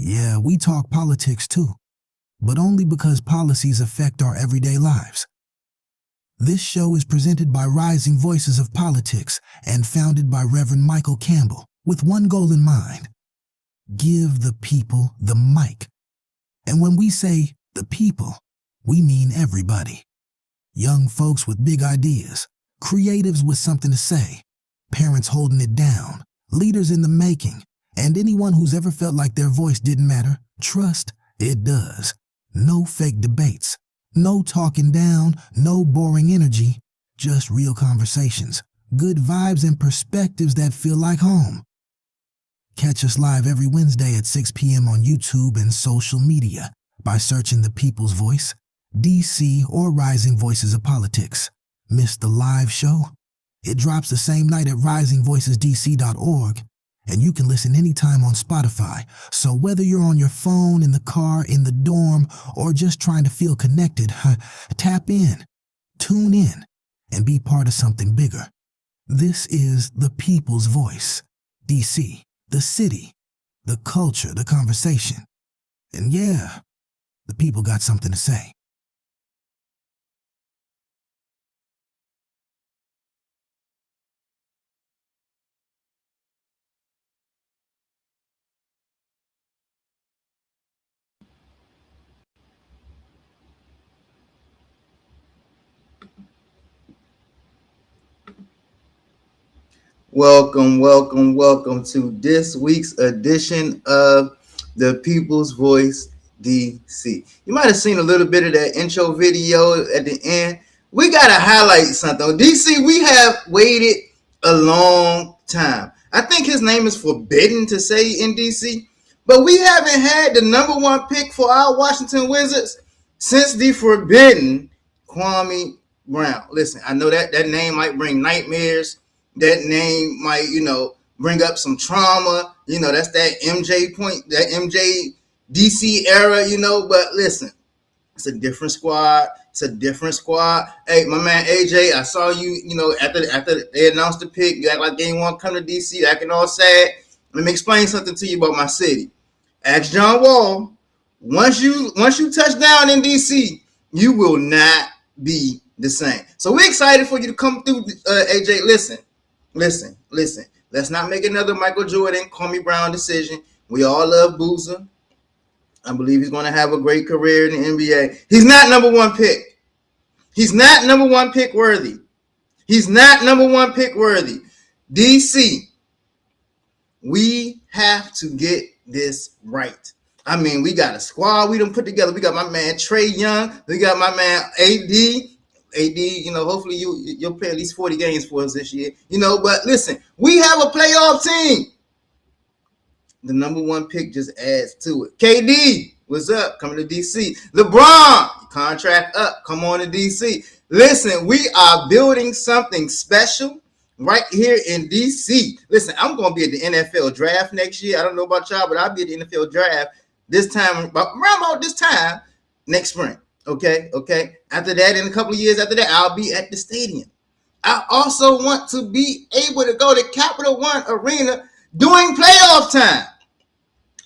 Yeah, we talk politics too, but only because policies affect our everyday lives. This show is presented by Rising Voices of Politics and founded by Reverend Michael Campbell with one goal in mind: give the people the mic. And when we say the people, we mean everybody. Young folks with big ideas, creatives with something to say, parents holding it down, leaders in the making, and anyone who's ever felt like their voice didn't matter. Trust, it does. No fake debates, no talking down, no boring energy, just real conversations, good vibes and perspectives that feel like home. Catch us live every Wednesday at 6 p.m. on YouTube and social media by searching The People's Voice, DC, or Rising Voices of Politics. Miss the live show? It drops the same night at risingvoicesdc.org, and you can listen anytime on Spotify. So whether you're on your phone, in the car, in the dorm, or just trying to feel connected, tap in, tune in, and be part of something bigger. This is The People's Voice, DC, the city, the culture, the conversation. And yeah, the people got something to say. Welcome to this week's edition of The People's Voice DC. You might have seen a little bit of that intro video at the end. We got to highlight something. DC, we have waited a long time. I think his name is forbidden to say in DC, but we haven't had the number one pick for our Washington Wizards since the forbidden Kwame Brown. Listen, I know that name might bring nightmares. That name might, bring up some trauma. That's that MJ point, that MJ DC era, but listen, it's a different squad. Hey, my man AJ, I saw you, after they announced the pick, you act like they didn't want to come to DC, you acting all sad. Let me explain something to you about my city. Ask John Wall, once you touch down in DC, you will not be the same. So we're excited for you to come through, AJ. Listen. Let's not make another Michael Jordan, Kwame Brown decision. We all love Boozer. I believe he's going to have a great career in the NBA. He's not number one pick. He's not number one pick worthy. DC, we have to get this right. I mean, we got a squad we done put together. We got my man Trae Young. We got my man AD. Hopefully you'll play at least 40 games for us this year. But listen, we have a playoff team. The number one pick just adds to it. KD, what's up? Coming to DC. LeBron, contract up. Come on to DC. Listen, we are building something special right here in DC. Listen, I'm going to be at the NFL draft next year. I don't know about y'all, but I'll be at the NFL draft around about this time next spring. Okay. After that, in a couple of years after that, I'll be at the stadium. I also want to be able to go to Capital One Arena during playoff time.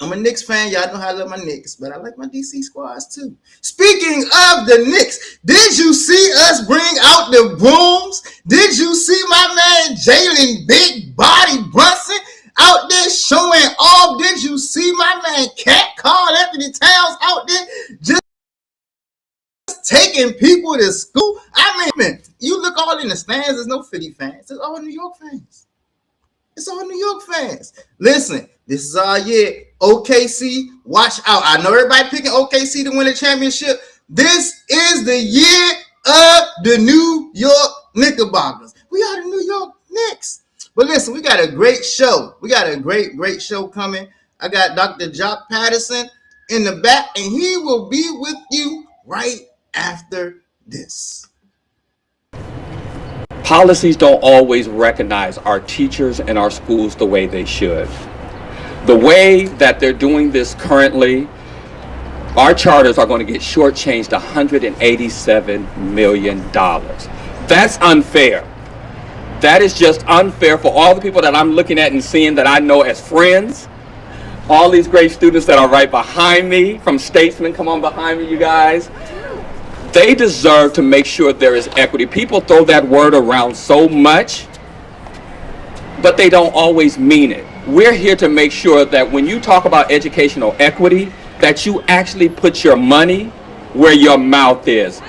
I'm a Knicks fan. Y'all know how I love my Knicks, but I like my DC squads too. Speaking of the Knicks, did you see us bring out the brooms? Did you see my man Jalen Big Body Brunson out there showing off? Did you see my man Cat Carl Anthony Towns out there just taking people to school? I mean, you look all in the stands, there's no Philly fans. It's all New York fans. Listen, this is our year. OKC, watch out. I know everybody picking OKC to win the championship. This is the year of the New York Knickerbockers. We are the New York Knicks. But listen, we got a great show. We got a great show coming. I got Dr. Jock Patterson in the back, and he will be with you right after this. Policies don't always recognize our teachers and our schools the way they should. The way that they're doing this currently, our charters are going to get shortchanged $187 million. That's unfair. That is just unfair for all the people that I'm looking at and seeing that I know as friends, all these great students that are right behind me from Statesman, come on behind me, you guys. They deserve to make sure there is equity. People throw that word around so much, but they don't always mean it. We're here to make sure that when you talk about educational equity, that you actually put your money where your mouth is,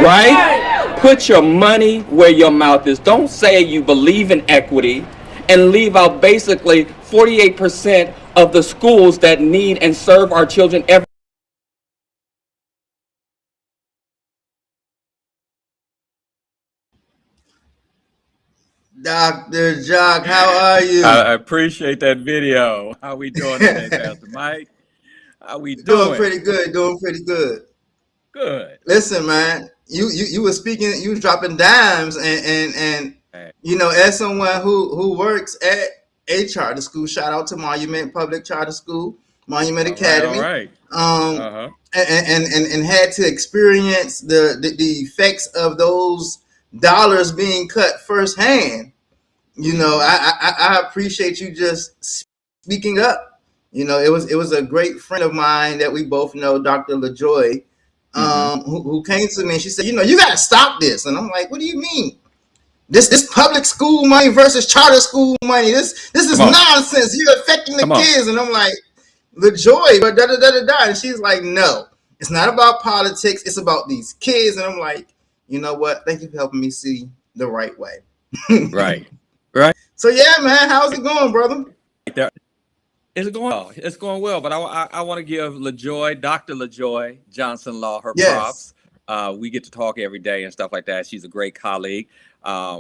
right? Put your money where your mouth is. Don't say you believe in equity and leave out basically 48% of the schools that need and serve our children every Dr. Jock, how are you? I appreciate that video. How we doing today, Pastor Mike? How we Doing doing? pretty good, doing pretty good. Good. Listen, man, you were speaking, you was dropping dimes, and you know, as someone who works at a charter school, shout out to Monument Public Charter School, Monument Academy. All right. And had to experience the effects of those dollars being cut firsthand. You know, I appreciate you just speaking up. You know, it was a great friend of mine that we both know, Dr. LaJoy, who came to me and she said, you know, you got to stop this. And I'm like, what do you mean? This public school money versus charter school money. This is nonsense. You're affecting the kids. And I'm like, LaJoy, but da da da da da. And she's like, no, it's not about politics. It's about these kids. And I'm like, you know what? Thank you for helping me see the right way. Right. So yeah, man, how's it going, brother? It's going well. It's going well. But I want to give LaJoy, Dr. LaJoy Johnson Law, her props. We get to talk every day and stuff like that. She's a great colleague.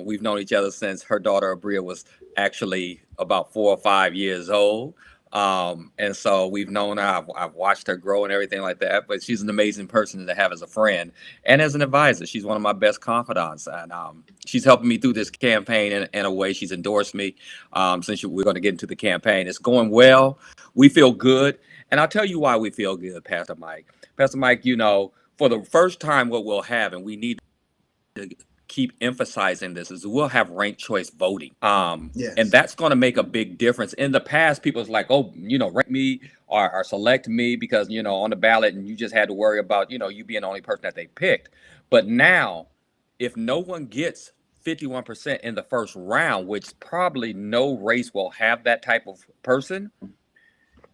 We've known each other since her daughter Abria was actually about 4 or 5 years old. And so we've known her. I've watched her grow and everything like that. But she's an amazing person to have as a friend and as an advisor. She's one of my best confidants, and she's helping me through this campaign in a way. She's endorsed me since we're going to get into the campaign. It's going well. We feel good, and I'll tell you why we feel good, Pastor Mike. Pastor Mike, you know, for the first time, what we'll have, and we need to keep emphasizing this, is we'll have ranked choice voting. And that's going to make a big difference. In the past, people was like, oh, you know, rank me or select me because, you know, on the ballot, and you just had to worry about, you know, you being the only person that they picked. But now, if no one gets 51% in the first round, which probably no race will have that type of person,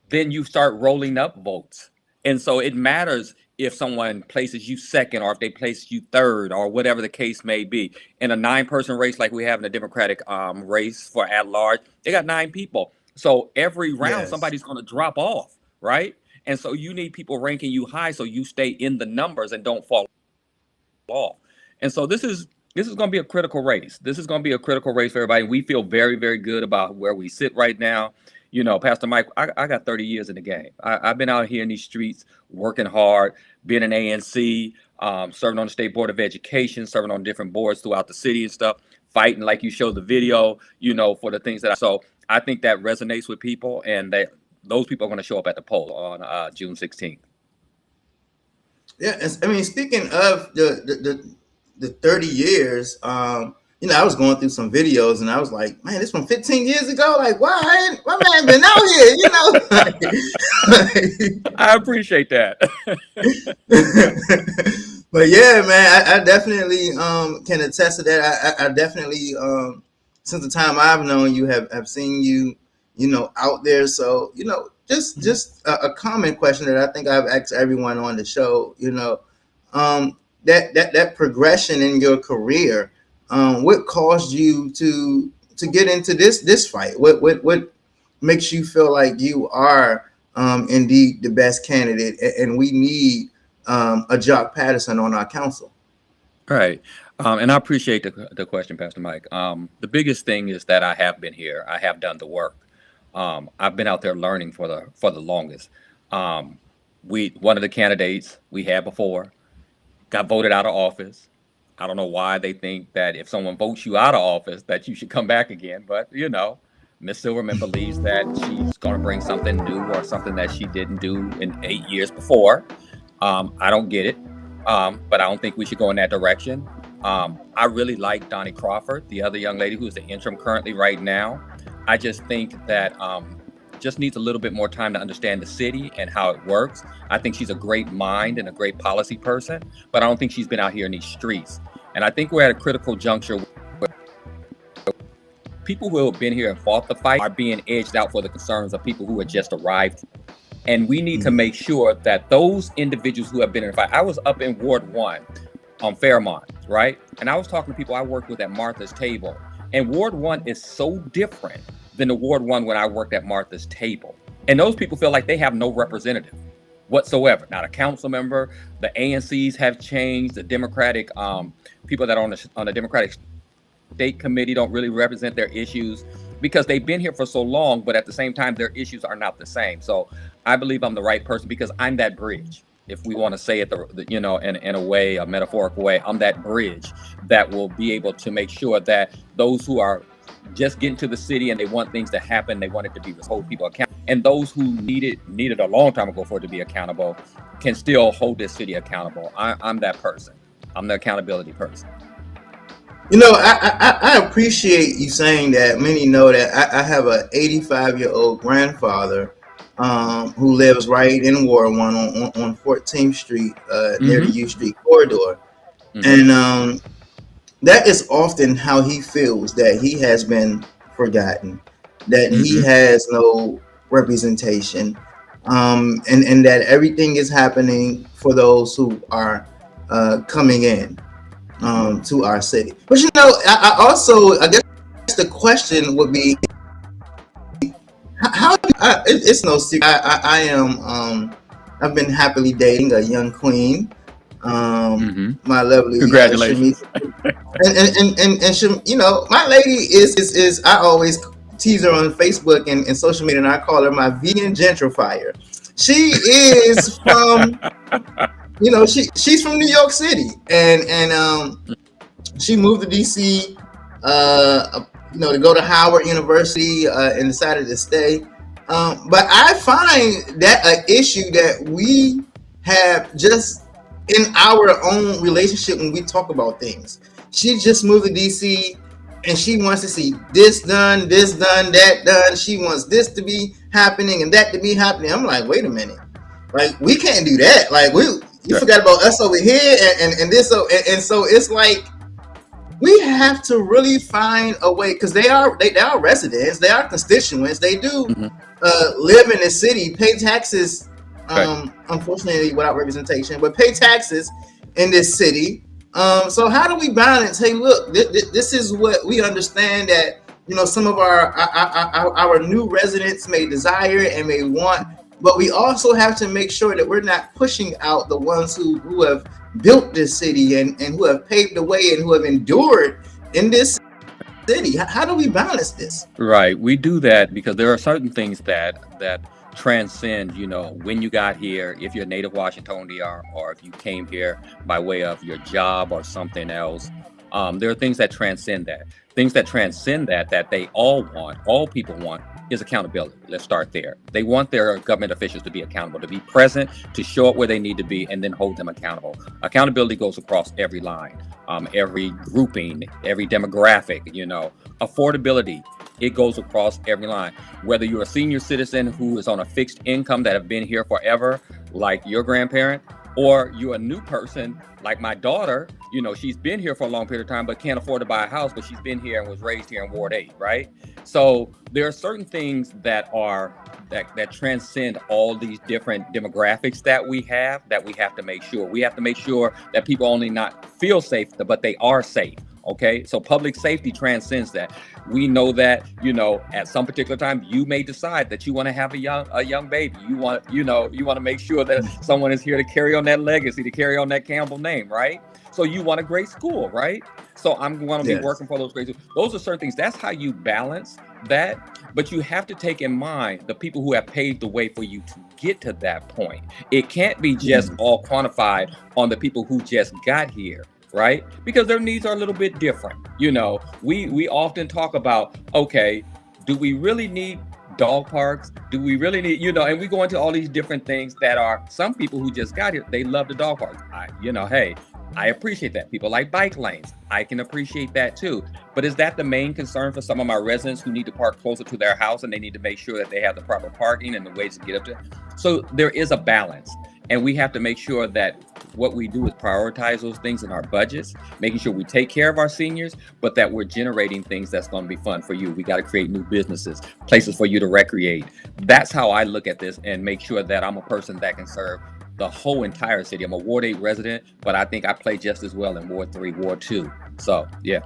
then you start rolling up votes. And so it matters if someone places you second or if they place you third or whatever the case may be. In a 9-person race like we have in a Democratic race for at large, they got 9 people. So every round, somebody's going to drop off, right? And so you need people ranking you high so you stay in the numbers and don't fall off. And so this is going to be a critical race. This is going to be a critical race for everybody. We feel very, very good about where we sit right now. You know, Pastor Mike, I got 30 years in the game. I've been out here in these streets working hard, being an ANC, serving on the State Board of Education, serving on different boards throughout the city and stuff, fighting like you showed the video, you know, for the things that so I think that resonates with people, and those people are going to show up at the poll on June 16th. Yeah, I mean, speaking of the 30 years, you know, I was going through some videos and I was like, man, this from 15 years ago. Like, why? My man been out here, you know? I appreciate that. But yeah, man, I definitely can attest to that. I definitely, since the time I've known you, have seen you, you know, out there. So, you know, just a common question that I think I've asked everyone on the show, you know, that progression in your career. What caused you to get into this fight? What makes you feel like you are indeed the best candidate, and we need a Jock Patterson on our council? Right. And I appreciate the question, Pastor Mike. The biggest thing is that I have been here. I have done the work. I've been out there learning for the longest. One of the candidates we had before got voted out of office. I don't know why they think that if someone votes you out of office that you should come back again. But, you know, Ms. Silverman believes that she's going to bring something new or something that she didn't do in 8 years before. I don't get it, but I don't think we should go in that direction. I really like Donnie Crawford, the other young lady who's the interim currently right now. I just think that just needs a little bit more time to understand the city and how it works. I think she's a great mind and a great policy person, but I don't think she's been out here in these streets. And I think we're at a critical juncture where people who have been here and fought the fight are being edged out for the concerns of people who had just arrived. And we need to make sure that those individuals who have been in the fight, I was up in Ward 1 on Fairmont, right? And I was talking to people I worked with at Martha's Table. And Ward 1 is so different than the Ward 1 when I worked at Martha's Table. And those people feel like they have no representative whatsoever. Not a council member. The ANCs have changed. The Democratic people that are on the Democratic State Committee don't really represent their issues because they've been here for so long, but at the same time, their issues are not the same. So I believe I'm the right person because I'm that bridge. If we want to say it, in a way, a metaphorical way, I'm that bridge that will be able to make sure that those who are just getting to the city and they want things to happen, they want it to be to hold people accountable, and those who needed a long time ago for it to be accountable, can still hold this city accountable. I'm that person. I'm the accountability person. I appreciate you saying that. Many know that I have a 85-year-old grandfather who lives right in Ward 1 on 14th Street near the U Street corridor. And that is often how he feels, that he has been forgotten, that he has no representation, and that everything is happening for those who are coming in to our city. But I guess the question would be, it's no secret. I've been happily dating a young queen. My lovely congratulations. And she, my lady is I always tease her on Facebook and social media, and I call her my vegan gentrifier. She is from she's from New York City, and she moved to DC to go to Howard University and decided to stay. But I find that an issue that we have just in our own relationship when we talk about things. She just moved to DC and she wants to see this done, that done. She wants this to be happening and that to be happening. I'm like, wait a minute. Like, we can't do that. Like, you forgot about us over here and this. And so it's like, we have to really find a way, because they are residents, they are constituents, they do live in the city, pay taxes, unfortunately without representation, but pay taxes in this city. So how do we balance? Hey, look, this is what we understand that some of our new residents may desire and may want, but we also have to make sure that we're not pushing out the ones who have built this city and who have paved the way and who have endured in this city. How do we balance this? Right. We do that because there are certain things that transcend, when you got here, if you're a native Washingtonian or if you came here by way of your job or something else. There are things that transcend that. Things that transcend that they all people want, is accountability. Let's start there. They want their government officials to be accountable, to be present, to show up where they need to be, and then hold them accountable. Accountability goes across every line, every grouping, every demographic, affordability. It goes across every line. Whether you're a senior citizen who is on a fixed income that have been here forever, like your grandparent, or you're a new person like my daughter, she's been here for a long period of time, but can't afford to buy a house, but she's been here and was raised here in Ward 8, right? So there are certain things that transcend all these different demographics that we have to make sure. We have to make sure that people only not feel safe, but they are safe. Okay, so public safety transcends that. We know that, at some particular time, you may decide that you want to have a young baby. You want to make sure that someone is here to carry on that legacy, to carry on that Campbell name, right? So you want a great school, right? So I'm going to be working for those great schools. Those are certain things. That's how you balance that. But you have to take in mind the people who have paved the way for you to get to that point. It can't be just all quantified on the people who just got here. Right? Because their needs are a little bit different. We often talk about, okay, do we really need dog parks? Do we really need, and we go into all these different things that are, some people who just got here, they love the dog parks. Hey, I appreciate that. People like bike lanes. I can appreciate that too. But is that the main concern for some of my residents who need to park closer to their house and they need to make sure that they have the proper parking and the ways to get up to? So there is a balance. And we have to make sure that what we do is prioritize those things in our budgets, making sure we take care of our seniors, but that we're generating things that's going to be fun for you. We got to create new businesses, places for you to recreate. That's how I look at this and make sure that I'm a person that can serve the whole entire city. I'm a Ward 8 resident, but I think I play just as well in Ward 3, Ward 2. So, yeah.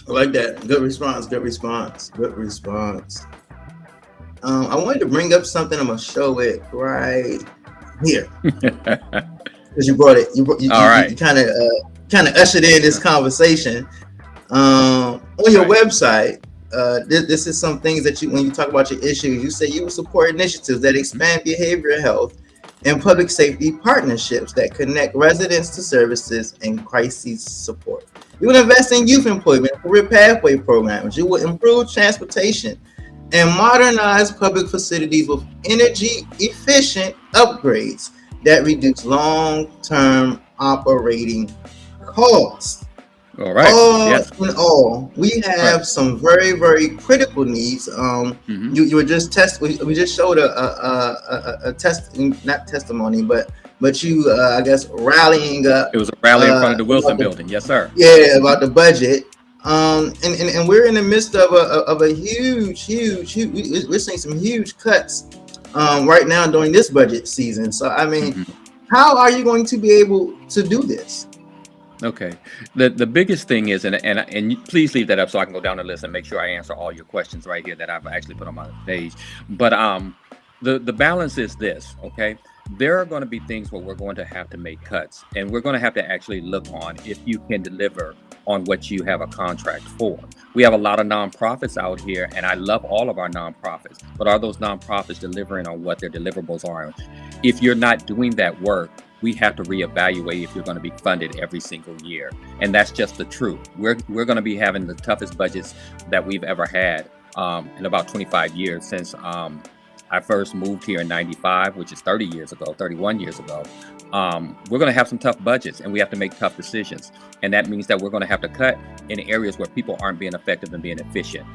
I like that. Good response. Good response. Good response. I wanted to bring up something. I'm gonna show it right here because you brought it. You kind of ushered in this conversation. On your website, this is some things that when you talk about your issues, you say you will support initiatives that expand behavioral health and public safety partnerships that connect residents to services and crisis support. You will invest in youth employment, career pathway programs. You will improve transportation and modernize public facilities with energy efficient upgrades that reduce long-term operating costs. All right. Yes. In all, we have some very, very critical needs. You were just we just showed a not testimony, but you I guess rallying up. It was a rally in front of the Wilson building. Yes, sir. Yeah, about the budget. And we're in the midst of a huge, we're seeing some huge cuts right now during this budget season. So, I mean, how are you going to be able to do this? Okay. The biggest thing is, and please leave that up so I can go down the list and make sure I answer all your questions right here that I've actually put on my page. But the balance is this, okay? There are going to be things where we're going to have to make cuts, and we're going to have to actually look on if you can deliver on what you have a contract for. We have a lot of nonprofits out here, and I love all of our nonprofits, but are those nonprofits delivering on what their deliverables are? If you're not doing that work, we have to reevaluate if you're going to be funded every single year. And that's just the truth. We're going to be having the toughest budgets that we've ever had in about 25 years since I first moved here in 95, which is 31 years ago. We're going to have some tough budgets, and we have to make tough decisions. And that means that we're going to have to cut in areas where people aren't being effective and being efficient.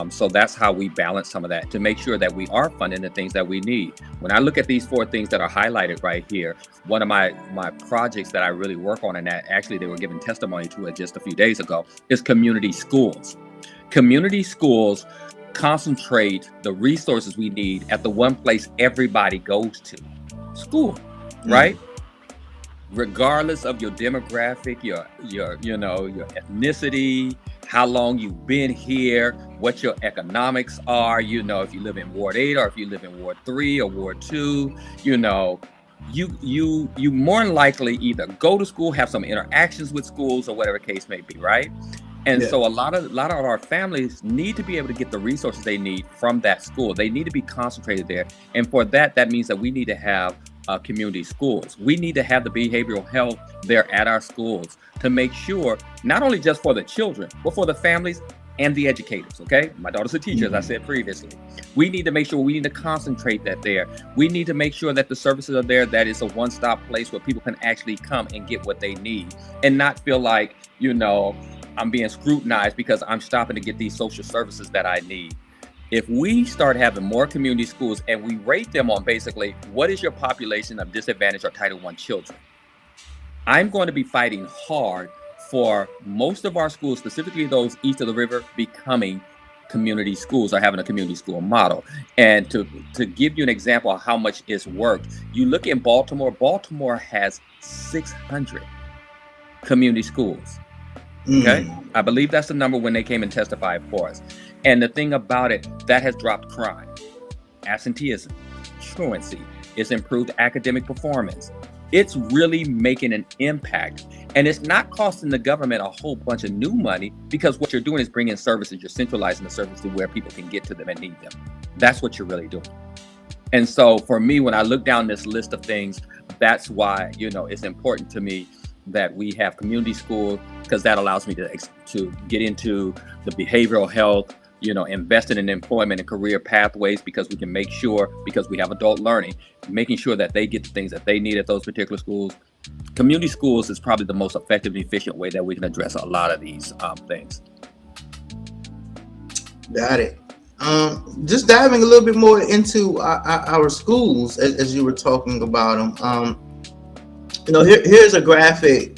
So that's how we balance some of that to make sure that we are funding the things that we need. When I look at these 4 things that are highlighted right here, one of my projects that I really work on, and that actually they were giving testimony to it just a few days ago, is community schools. Community schools concentrate the resources we need at the one place everybody goes to, school, right? Regardless of your demographic, your ethnicity, how long you've been here, what your economics are, if you live in Ward 8 or if you live in Ward 3 or Ward 2, you more than likely either go to school, have some interactions with schools or whatever case may be, right? And so a lot of our families need to be able to get the resources they need from that school. They need to be concentrated there. And for that means that we need to have community schools. We need to have the behavioral health there at our schools to make sure, not only just for the children, but for the families and the educators, okay? My daughter's a teacher, as I said previously. We need to make sure, we need to concentrate that there. We need to make sure that the services are there, that it's a one-stop place where people can actually come and get what they need and not feel like, I'm being scrutinized because I'm stopping to get these social services that I need. If we start having more community schools and we rate them on basically what is your population of disadvantaged or Title I children, I'm going to be fighting hard for most of our schools, specifically those east of the river, becoming community schools or having a community school model. And to give you an example of how much it's worked, you look in Baltimore. Baltimore has 600 community schools. Okay, I believe that's the number when they came and testified for us. And the thing about it, that has dropped crime, absenteeism, truancy. It's improved academic performance. It's really making an impact. And it's not costing the government a whole bunch of new money because what you're doing is bringing services. You're centralizing the services to where people can get to them and need them. That's what you're really doing. And so for me, when I look down this list of things, that's why, it's important to me that we have community schools, because that allows me to get into the behavioral health, investing in employment and career pathways, because we can make sure, because we have adult learning, making sure that they get the things that they need at those particular schools. community schools is probably the most effective and efficient way that we can address a lot of these things. Got it. Just diving a little bit more into our schools as you were talking about them. Here's a graphic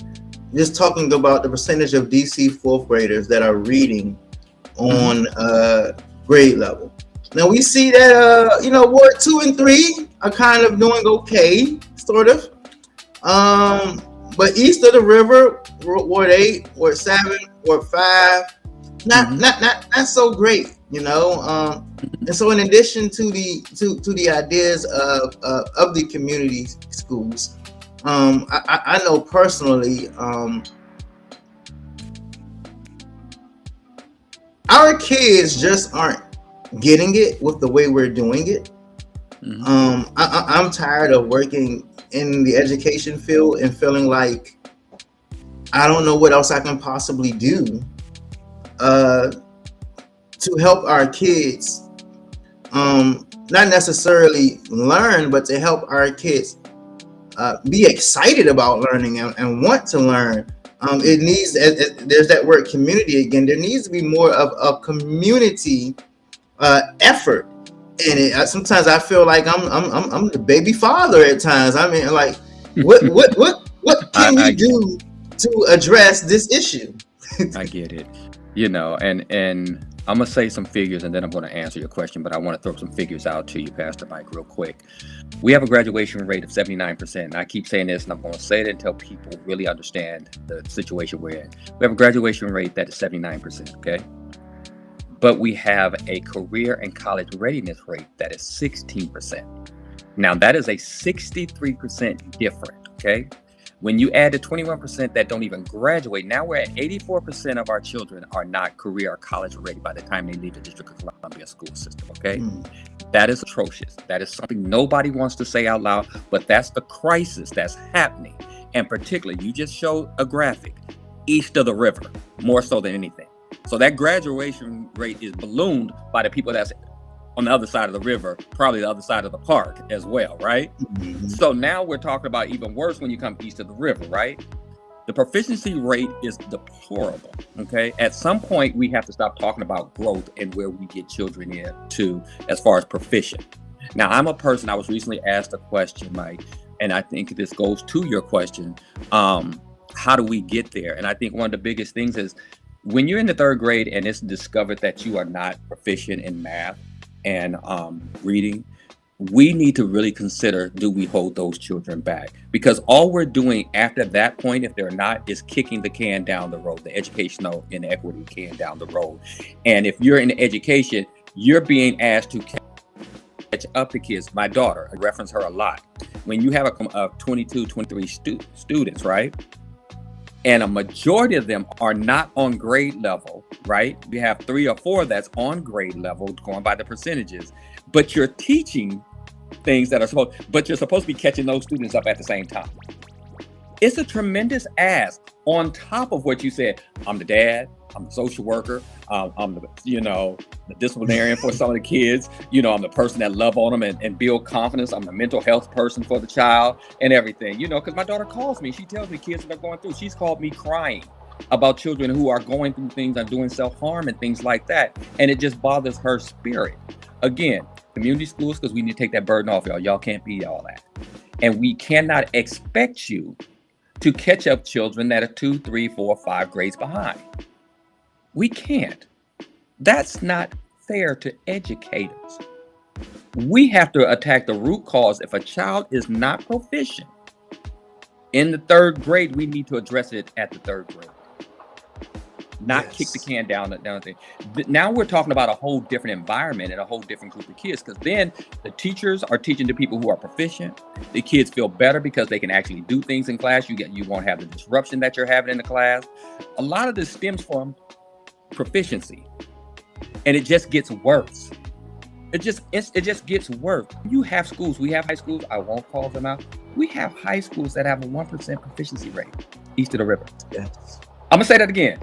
just talking about the percentage of DC fourth graders that are reading on grade level. Now we see that Ward 2 and 3 are kind of doing okay, sort of. But east of the river, Ward 8, Ward 7, Ward 5, not so great. And so in addition to the ideas of the community schools, I know personally, our kids just aren't getting it with the way we're doing it. I'm tired of working in the education field and feeling like I don't know what else I can possibly do to help our kids, not necessarily learn, but to help our kids be excited about learning and want to learn. It needs, there's that word community again. There needs to be more of a community effort in it. Sometimes I feel like I'm the baby father at times. I mean, like, what can we do to address this issue? I get it. And I'm going to say some figures and then I'm going to answer your question, but I want to throw some figures out to you, Pastor Mike, real quick. We have a graduation rate of 79%. And I keep saying this and I'm going to say it until people really understand the situation we're in. We have a graduation rate that is 79%, okay? But we have a career and college readiness rate that is 16%. Now, that is a 63% difference, okay? When you add the 21% that don't even graduate, now we're at 84% of our children are not career or college ready by the time they leave the District of Columbia school system, okay? That is atrocious. That is something nobody wants to say out loud, but that's the crisis that's happening. And particularly, you just showed a graphic, east of the river, more so than anything. So that graduation rate is ballooned by the people that's on the other side of the river, probably the other side of the park as well, right? So now we're talking about even worse when you come east of the river, right? The proficiency rate is deplorable, okay? At some point, we have to stop talking about growth and where we get children in to as far as proficient. Now, I'm a person, I was recently asked a question, Mike, and I think this goes to your question, how do we get there? And I think one of the biggest things is when you're in the third grade and it's discovered that you are not proficient in math and reading, we need to really consider, do we hold those children back? Because all we're doing after that point, if they're not, is kicking the can down the road, the educational inequity can down the road. And if you're in education, you're being asked to catch up to kids. My daughter, I reference her a lot. When you have a 22, 23 students, right? And a majority of them are not on grade level, right? We have 3 or 4 that's on grade level, going by the percentages, but you're teaching things that are but you're supposed to be catching those students up at the same time. It's a tremendous ask on top of what you said. I'm the dad, I'm the social worker, I'm the disciplinarian for some of the kids, I'm the person that love on them and build confidence. I'm the mental health person for the child and everything, because my daughter calls me, she tells me kids that are going through, she's called me crying about children who are going through things and doing self-harm and things like that. And it just bothers her spirit. Again, community schools, because we need to take that burden off y'all. Y'all can't be all that. And we cannot expect you to catch up children that are 2, 3, 4, 5 grades behind. We can't. That's not fair to educators. We have to attack the root cause. If a child is not proficient in the third grade, we need to address it at the third grade. Not kick the can down the thing. Now we're talking about a whole different environment and a whole different group of kids, because then the teachers are teaching the people who are proficient. The kids feel better because they can actually do things in class. You won't have the disruption that you're having in the class. A lot of this stems from proficiency, and it just gets worse. It just gets worse. You have schools. We have high schools. I won't call them out. We have high schools that have a 1% proficiency rate east of the river. Yes. I'm gonna say that again.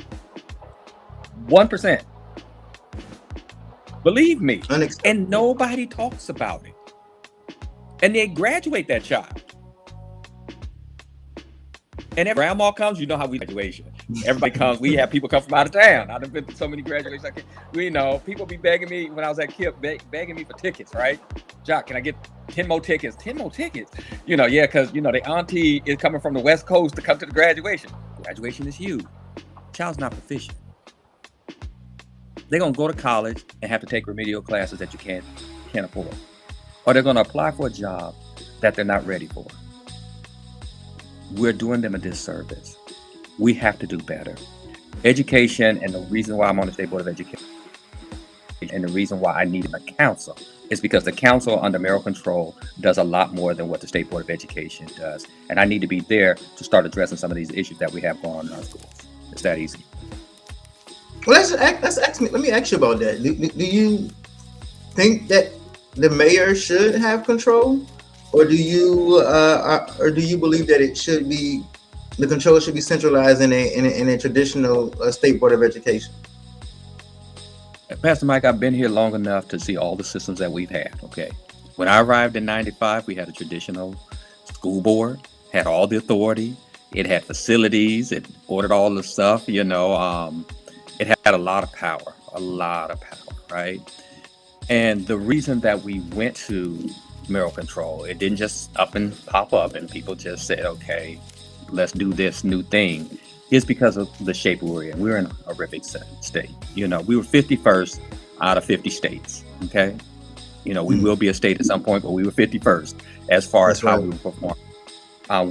1%. Believe me. And nobody talks about it. And they graduate that child. And if grandma comes, you know how we graduation. Everybody comes. We have people come from out of town. I've been to so many graduations. We know people be begging me when I was at KIPP, begging me for tickets, right? Jock, can I get 10 more tickets? 10 more tickets? Yeah, because the auntie is coming from the West Coast to come to the graduation. Graduation is huge. Child's not proficient. They're gonna go to college and have to take remedial classes that you can't afford, or they're gonna apply for a job that they're not ready for. We're doing them a disservice. We have to do better. Education, and the reason why I'm on the State Board of Education, and the reason why I need a council, is because the council under mayoral control does a lot more than what the State Board of Education does. And I need to be there to start addressing some of these issues that we have going on in our schools. It's that easy. Well, let me ask you about that. Do you think that the mayor should have control? Or do you believe that the control should be centralized in a traditional State Board of Education? Pastor Mike, I've been here long enough to see all the systems that we've had. Okay, when I arrived in '95, we had a traditional school board, had all the authority, it had facilities, it ordered all the stuff. It had a lot of power, right? And the reason that we went to mayoral control, it didn't just up and pop up and people just said, okay, let's do this new thing, is because of the shape we're in. We're in a horrific state. We were 51st out of 50 states. Okay. We will be a state at some point, but we were 51st as far as how we were performing.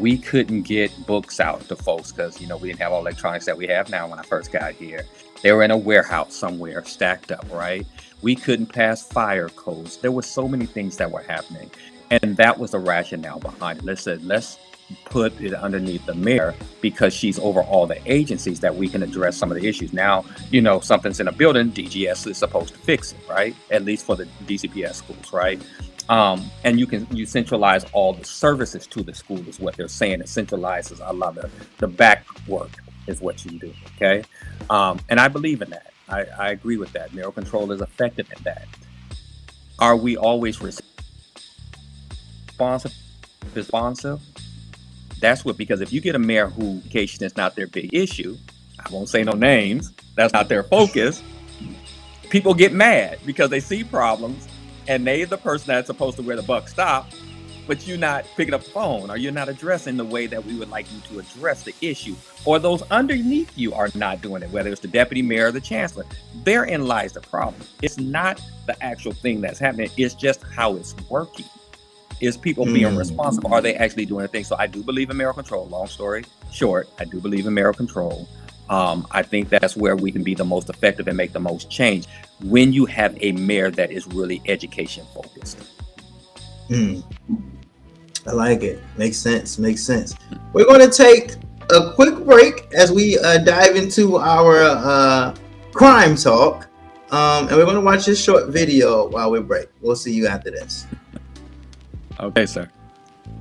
We couldn't get books out to folks because, we didn't have all electronics that we have now. When I first got here, they were in a warehouse somewhere stacked up, right? We couldn't pass fire codes. There were so many things that were happening. And that was the rationale behind it. Let's put it underneath the mayor because she's over all the agencies that we can address some of the issues. Now, something's in a building, DGS is supposed to fix it, right? At least for the DCPS schools, right? And you centralize all the services to the school is what they're saying. It centralizes a lot of the back work is what you do, okay? And I believe in that. I agree with that. Mayoral control is effective in that. Are we always responsive? That's because if you get a mayor who education is not their big issue, I won't say no names, that's not their focus, people get mad because they see problems and they're the person that's supposed to where the buck stops, but you're not picking up the phone or you're not addressing the way that we would like you to address the issue, or those underneath you are not doing it, whether it's the deputy mayor or the chancellor. Therein lies the problem. It's not the actual thing that's happening, it's just how it's working. Is people being responsible? Are they actually doing a thing? So I do believe in mayoral control. Long story short, I do believe in mayoral control. I think that's where we can be the most effective and make the most change when you have a mayor that is really education focused. I like it. Makes sense. We're going to take a quick break as we dive into our crime talk. And we're going to watch this short video while we break. We'll see you after this. Okay, sir.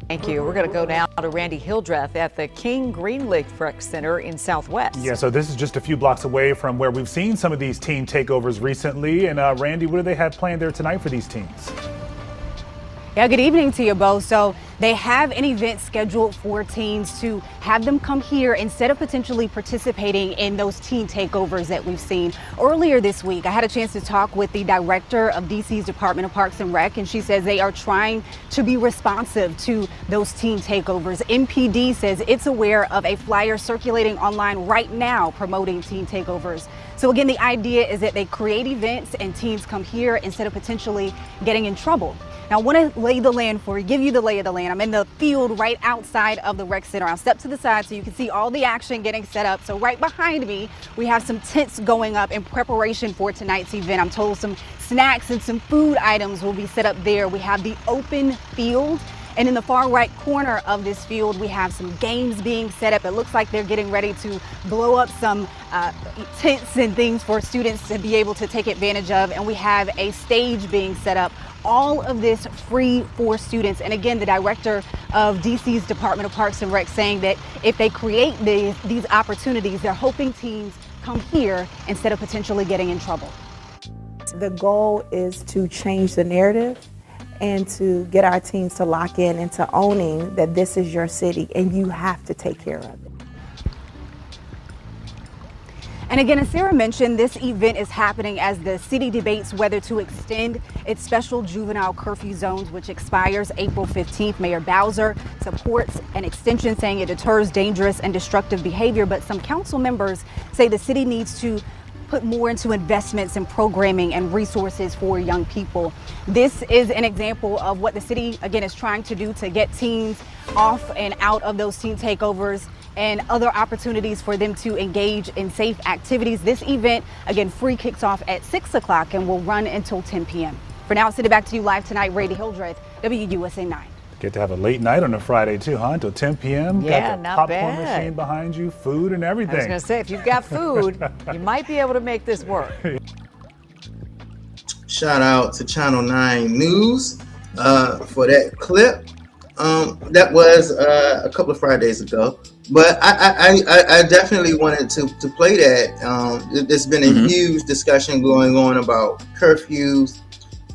Thank you. We're going to go now to Randy Hildreth at the King Greenleaf Rec Center in Southwest. Yeah, so this is just a few blocks away from where we've seen some of these teen takeovers recently. And Randy, what do they have planned there tonight for these teens? Yeah, good evening to you both. So they have an event scheduled for teens to have them come here instead of potentially participating in those teen takeovers that we've seen. Earlier this week, I had a chance to talk with the director of DC's Department of Parks and Rec, and she says they are trying to be responsive to those teen takeovers. MPD says it's aware of a flyer circulating online right now promoting teen takeovers. So again, the idea is that they create events and teens come here instead of potentially getting in trouble. Now, I want to give you the lay of the land. I'm in the field right outside of the rec center. I'll step to the side so you can see all the action getting set up. So right behind me, we have some tents going up in preparation for tonight's event. I'm told some snacks and some food items will be set up there. We have the open field. And in the far right corner of this field, we have some games being set up. It looks like they're getting ready to blow up some tents and things for students to be able to take advantage of. And we have a stage being set up. All of this free for students. And again, the director of DC's Department of Parks and Rec saying that if they create these opportunities, they're hoping teens come here instead of potentially getting in trouble. The goal is to change the narrative and to get our teens to lock in into owning that this is your city and you have to take care of it. And again, as Sarah mentioned, this event is happening as the city debates whether to extend its special juvenile curfew zones, which expires April 15th. Mayor Bowser supports an extension, saying it deters dangerous and destructive behavior. But some council members say the city needs to put more into investments in programming and resources for young people. This is an example of what the city, again, is trying to do to get teens off and out of those teen takeovers and other opportunities for them to engage in safe activities. This event, again, free, kicks off at 6 o'clock and will run until 10 p.m. For now, sending it back to you live tonight, Randy Hildreth, WUSA 9. Get to have a late night on a Friday too, huh? Until 10 p.m. Yeah, Got the not popcorn bad. machine behind you, food and everything. I was going to say, if you've got food, you might be able to make this work. Shout out to Channel 9 News for that clip. That was a couple of Fridays ago, but I definitely wanted to play that. There's been a huge discussion going on about curfews.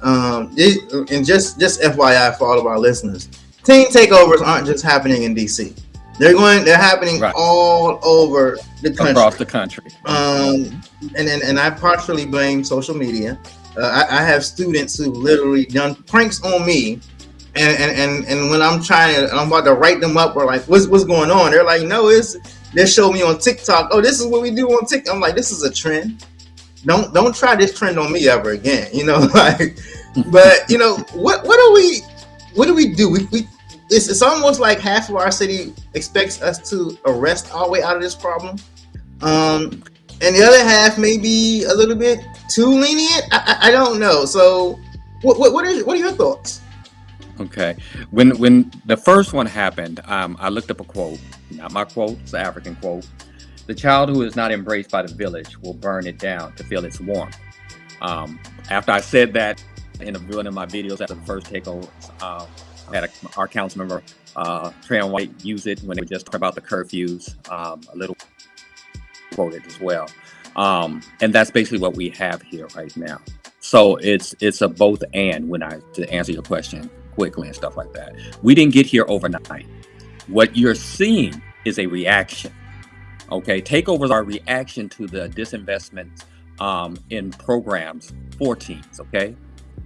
And just FYI for all of our listeners, teen takeovers aren't just happening in DC. They're happening all over the country. Across the country. And I partially blame social media. I have students who literally done pranks on me, and when I'm about to write them up, or like, what's going on? They're like, no, they show me on TikTok. Oh, this is what we do on TikTok. I'm like, this is a trend. Don't try this trend on me ever again. Like, but what do we do? It's almost like half of our city expects us to arrest our way out of this problem. And the other half may be a little bit too lenient. I don't know. So what are your thoughts? Okay. When the first one happened, I looked up a quote, not my quote, it's an African quote. The child who is not embraced by the village will burn it down to feel its warmth. After I said that in one of my videos after the first takeover, I had our council member, Trayon White, use it when they were just talking about the curfews, a little quoted as well. And that's basically what we have here right now. So it's a both and to answer your question quickly and stuff like that. We didn't get here overnight. What you're seeing is a reaction. Okay, takeovers are a reaction to the disinvestment in programs for teens, okay?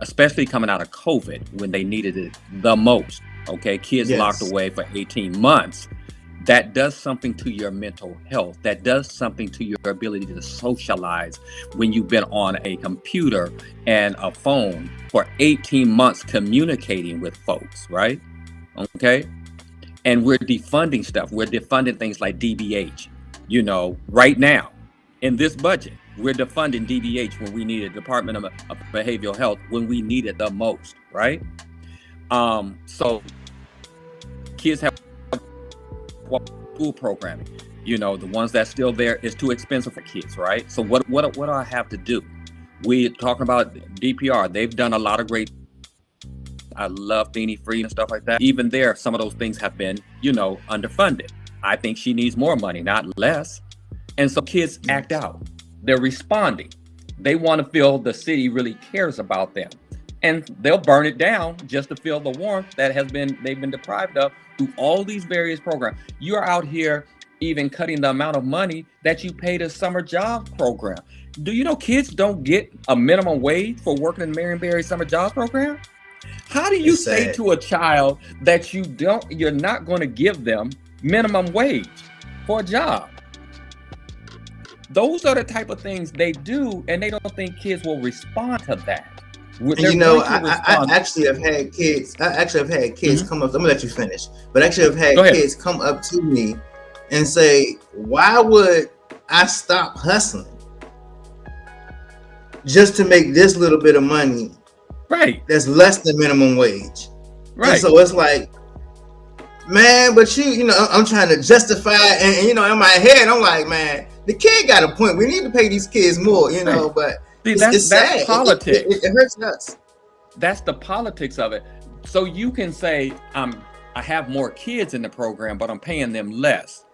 Especially coming out of COVID when they needed it the most, okay? Kids locked away for 18 months. That does something to your mental health. That does something to your ability to socialize when you've been on a computer and a phone for 18 months communicating with folks, right? Okay? And we're defunding stuff. We're defunding things like DBH. Right now in this budget, we're defunding DBH when we need a Department of Behavioral Health when we need it the most, right? So kids have school programming. The ones that's still there is too expensive for kids, right? So what do I have to do? We're talking about DPR. They've done a lot of great. I love Beanie Free and stuff like that. Even there, some of those things have been, underfunded. I think she needs more money, not less. And so kids act out. They're responding. They want to feel the city really cares about them. And they'll burn it down just to feel the warmth that they've been deprived of through all these various programs. You're out here even cutting the amount of money that you pay the summer job program. Do you know kids don't get a minimum wage for working in the Marionberry summer job program? How do you say to a child that you're not going to give them minimum wage for a job? Those are the type of things they do, and they don't think kids will respond to that. I actually have had kids. Come up. I'm gonna let you finish. But actually, I've had kids come up to me and say, "Why would I stop hustling just to make this little bit of money? Right. That's less than minimum wage." Right. And so it's like, man, but I'm trying to justify, and in my head, I'm like, man, the kid got a point. We need to pay these kids more, right. But see, it's sad. Politics. It hurts us. That's the politics of it. So you can say, I have more kids in the program, but I'm paying them less.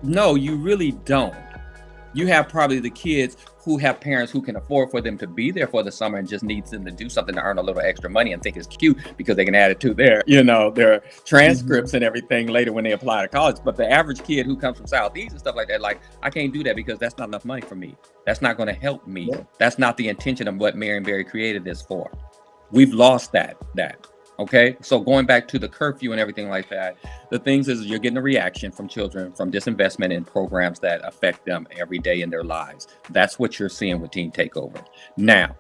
No, you really don't. You have probably the kids who have parents who can afford for them to be there for the summer and just needs them to do something to earn a little extra money and think it's cute because they can add it to their, their transcripts and everything later when they apply to college. But the average kid who comes from Southeast and stuff like that, like, I can't do that because that's not enough money for me. That's not going to help me. Yeah. That's not the intention of what Marion Barry created this for. We've lost that. Okay, so going back to the curfew and everything like that, the things is you're getting a reaction from children from disinvestment in programs that affect them every day in their lives. That's what you're seeing with teen takeover. Now,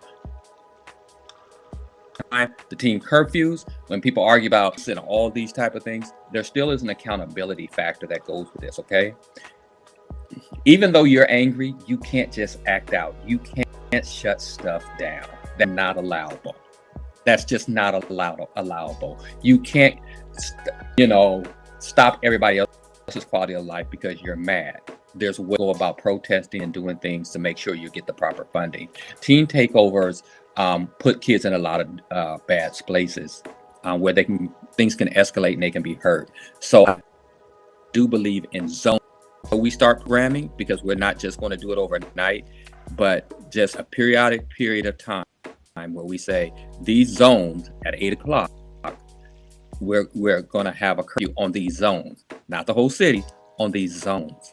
the teen curfews, when people argue about all these type of things, there still is an accountability factor that goes with this, okay? Even though you're angry, you can't just act out. You can't shut stuff down. That's not allowable. That's just not allowable. You can't, stop everybody else's quality of life because you're mad. There's a way to go about protesting and doing things to make sure you get the proper funding. Teen takeovers put kids in a lot of bad places where things can escalate and they can be hurt. So I do believe in zone. So we start programming because we're not just going to do it overnight, but just a periodic period of time where we say these zones at 8 o'clock, we're going to have a curfew on these zones, not the whole city, on these zones.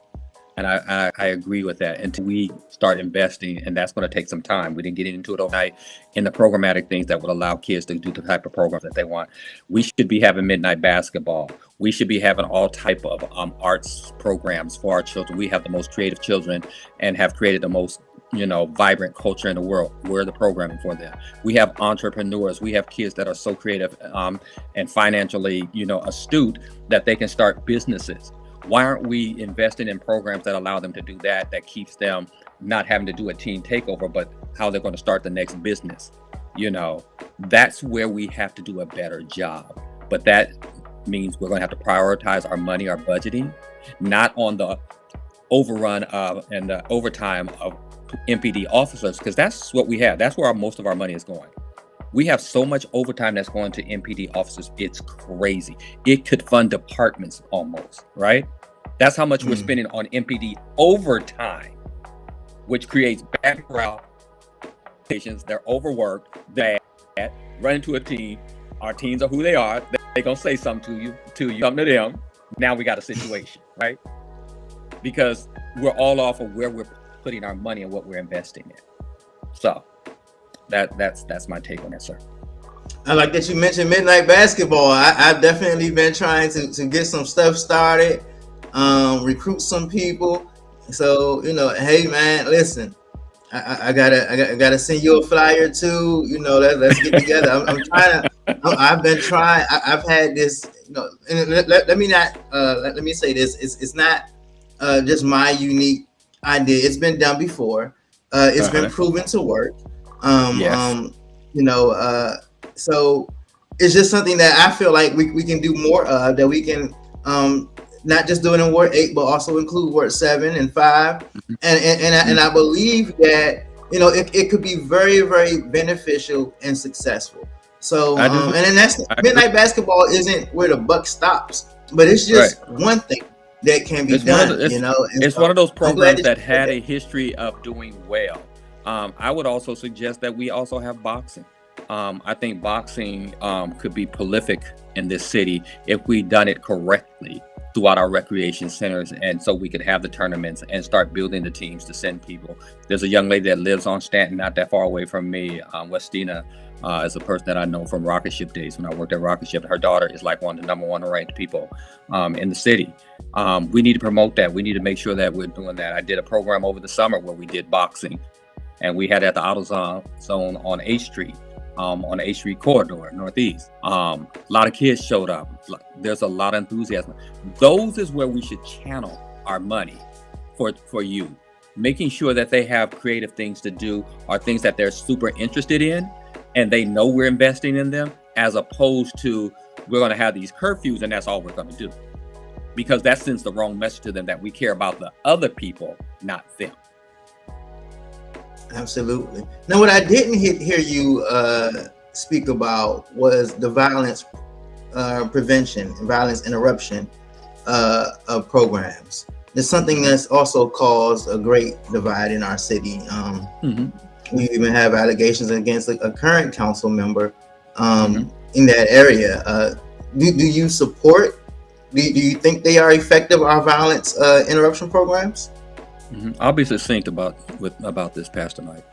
And I agree with that until we start investing, and that's going to take some time. We didn't get into it overnight in the programmatic things that would allow kids to do the type of programs that they want. We should be having midnight basketball. We should be having all type of arts programs for our children. We have the most creative children and have created the most vibrant culture in the world. We're the programming for them. We have entrepreneurs. We have kids that are so creative and financially, astute that they can start businesses. Why aren't we investing in programs that allow them to do that keeps them not having to do a teen takeover, but how they're going to start the next business? That's where we have to do a better job. But that means we're going to have to prioritize our money, our budgeting, not on the overrun and the overtime of MPD officers, because that's what we have. That's where most of our money is going. We have so much overtime that's going to MPD officers. It's crazy. It could fund departments almost, right? That's how much we're spending on MPD overtime, which creates bad morale. Patients, they're overworked, bad, run into a teen. Our teens are who they are. They're going to say something to you, something to them. Now we got a situation, right? Because we're all off of where we're putting our money and what we're investing in. So that's my take on that, sir. I like that you mentioned midnight basketball. I've definitely been trying to get some stuff started, recruit some people. So hey man, listen, I gotta send you a flyer too. Let's get together. I'm trying to. I've been trying. I've had this. And let me say this. It's not just my unique idea. It's been done before. It's been proven to work. Yes. So it's just something that I feel like we can do more of, that we can not just do it in Ward 8, but also include Ward 7 and 5. And I believe that, it could be very, very beneficial and successful. So, and then midnight basketball isn't where the buck stops, but it's just one thing that can be done, It's one of those programs that had a history of doing well. I would also suggest that we also have boxing. I think boxing could be prolific in this city if we done it correctly throughout our recreation centers, and so we could have the tournaments and start building the teams to send people. There's a young lady that lives on Stanton, not that far away from me. Westina is a person that I know from Rocket Ship days when I worked at Rocket Ship. Her daughter is like one of the number one ranked people in the city. We need to promote that. We need to make sure that we're doing that. I did a program over the summer where we did boxing, and we had it at the AutoZone on 8th Street. On the 8th Street corridor, Northeast. A lot of kids showed up. There's a lot of enthusiasm. Those is where we should channel our money for you. Making sure that they have creative things to do or things that they're super interested in and they know we're investing in them, as opposed to we're going to have these curfews and that's all we're going to do. Because that sends the wrong message to them that we care about the other people, not them. Absolutely. Now, what I didn't hear you speak about was the violence prevention and violence interruption programs. It's something that's also caused a great divide in our city. We even have allegations against a current council member in that area. Do you support? Do you think they are effective, our violence interruption programs? I'll be succinct about this, Pastor Mike,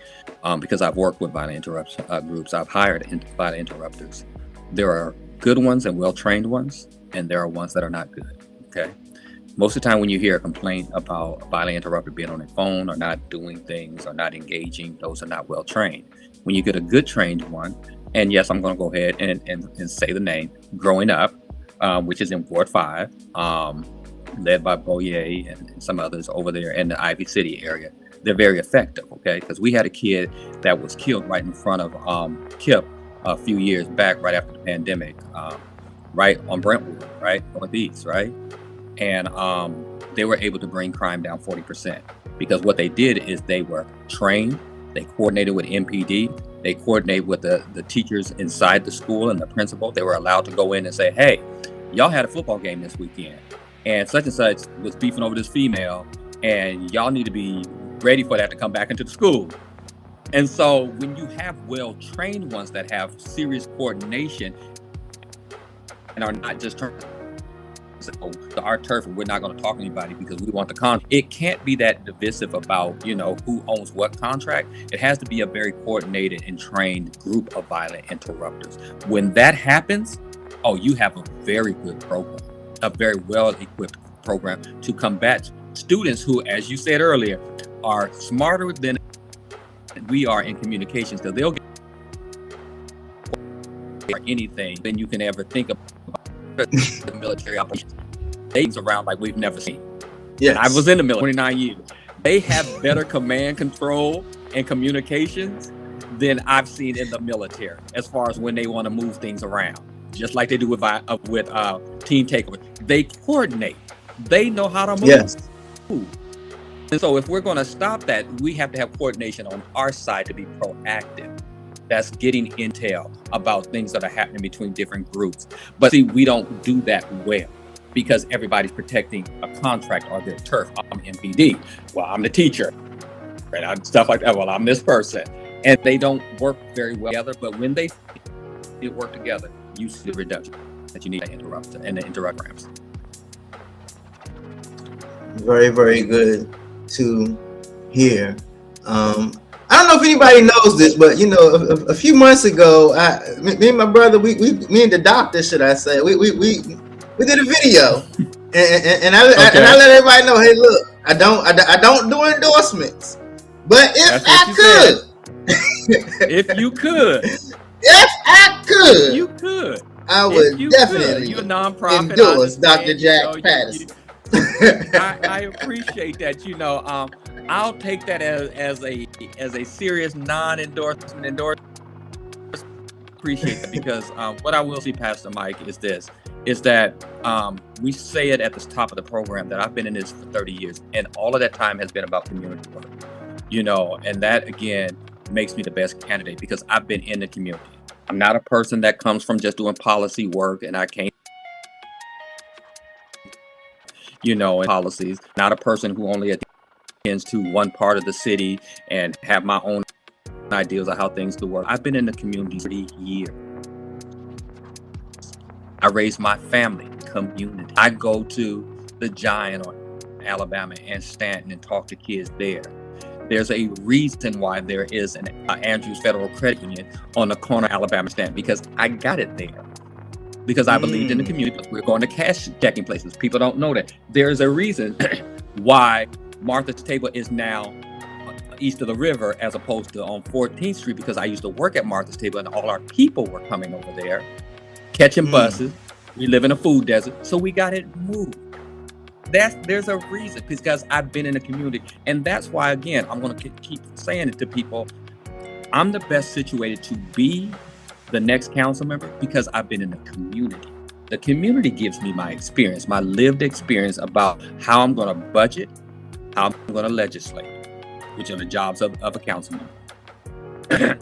because I've worked with violent interruption groups. I've hired violent interrupters. There are good ones and well-trained ones, and there are ones that are not good. Okay. Most of the time when you hear a complaint about a violent interrupter being on their phone or not doing things or not engaging, those are not well trained. When you get a good trained one, and yes, I'm going to go ahead and say the name, Growing Up, which is in Ward 5, led by Boye and some others over there in the Ivy City area. They're very effective, okay? Because we had a kid that was killed right in front of KIPP a few years back, right after the pandemic, right on Brentwood, right, Northeast, right? And they were able to bring crime down 40% because what they did is they were trained, they coordinated with MPD, they coordinated with the teachers inside the school and the principal. They were allowed to go in and say, hey, y'all had a football game this weekend and such was beefing over this female and y'all need to be ready for that to come back into the school. And so when you have well-trained ones that have serious coordination and are not just trying to our turf and we're not going to talk to anybody because we want the contract. It can't be that divisive about, who owns what contract. It has to be a very coordinated and trained group of violent interrupters. When that happens, you have a very good program, a very well-equipped program to combat students who, as you said earlier, are smarter than we are in communications because they'll get anything than you can ever think of. The military operations, things around like we've never seen. Yes. I was in the military 29 years. They have better command control and communications than I've seen in the military as far as when they want to move things around, just like they do with team takeover. They coordinate. They know how to move. Yes. And so if we're going to stop that, we have to have coordination on our side to be proactive. That's getting intel about things that are happening between different groups. But see, we don't do that well because everybody's protecting a contract or their turf. I'm MPD. Well, I'm the teacher. Right? Stuff like that. Well, I'm this person. And they don't work very well together. But when they work together, you see the reduction that you need to interrupt and the interrupt ramps. Very, very good to hear. I don't know if anybody knows this, but a few months ago, me and my brother, me and the doctor, should I say, we did a video, and I let everybody know, hey, look, I don't do endorsements, but if I could, you could, I would definitely you're a nonprofit, endorse Dr. Jack Patterson. I appreciate that. I'll take that as a serious non-endorsement. Appreciate that because what I will see, Pastor Mike, is that we say it at the top of the program that I've been in this for 30 years, and all of that time has been about community work. And that again makes me the best candidate because I've been in the community. I'm not a person that comes from just doing policy work, and I can't. In policies, not a person who only attends to one part of the city and have my own ideas of how things do work. I've been in the community 30 years. I raised my family community. I go to the Giant or Alabama and Stanton and talk to kids there. There's a reason why there is an Andrews Federal Credit Union on the corner of Alabama Stanton because I got it there. Because I believed in the community. We're going to cash checking places. People don't know that. There's a reason why Martha's Table is now east of the river as opposed to on 14th Street because I used to work at Martha's Table and all our people were coming over there, catching buses. We live in a food desert, so we got it moved. There's a reason because I've been in the community. And that's why, again, I'm going to keep saying it to people. I'm the best situated to be the next council member because I've been in the community. The community gives me my experience, my lived experience about how I'm going to budget, how I'm going to legislate, which are the jobs of a council member.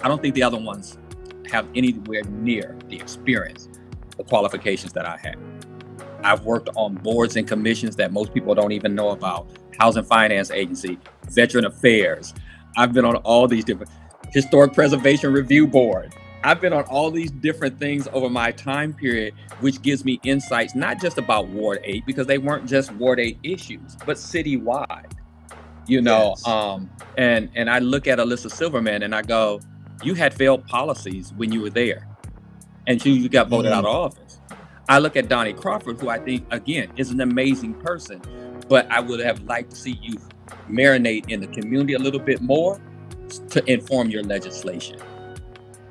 I don't think the other ones have anywhere near the experience, the qualifications that I have. I've worked on boards and commissions that most people don't even know about. Housing Finance Agency, Veteran Affairs. I've been on all these different Historic Preservation Review Board. I've been on all these different things over my time period, which gives me insights, not just about Ward 8, because they weren't just Ward 8 issues, but citywide, you know. Yes. And I look at Alyssa Silverman and I go, you had failed policies when you were there, and you got voted out of office. I look at Donnie Crawford, who I think, again, is an amazing person, but I would have liked to see you marinate in the community a little bit more to inform your legislation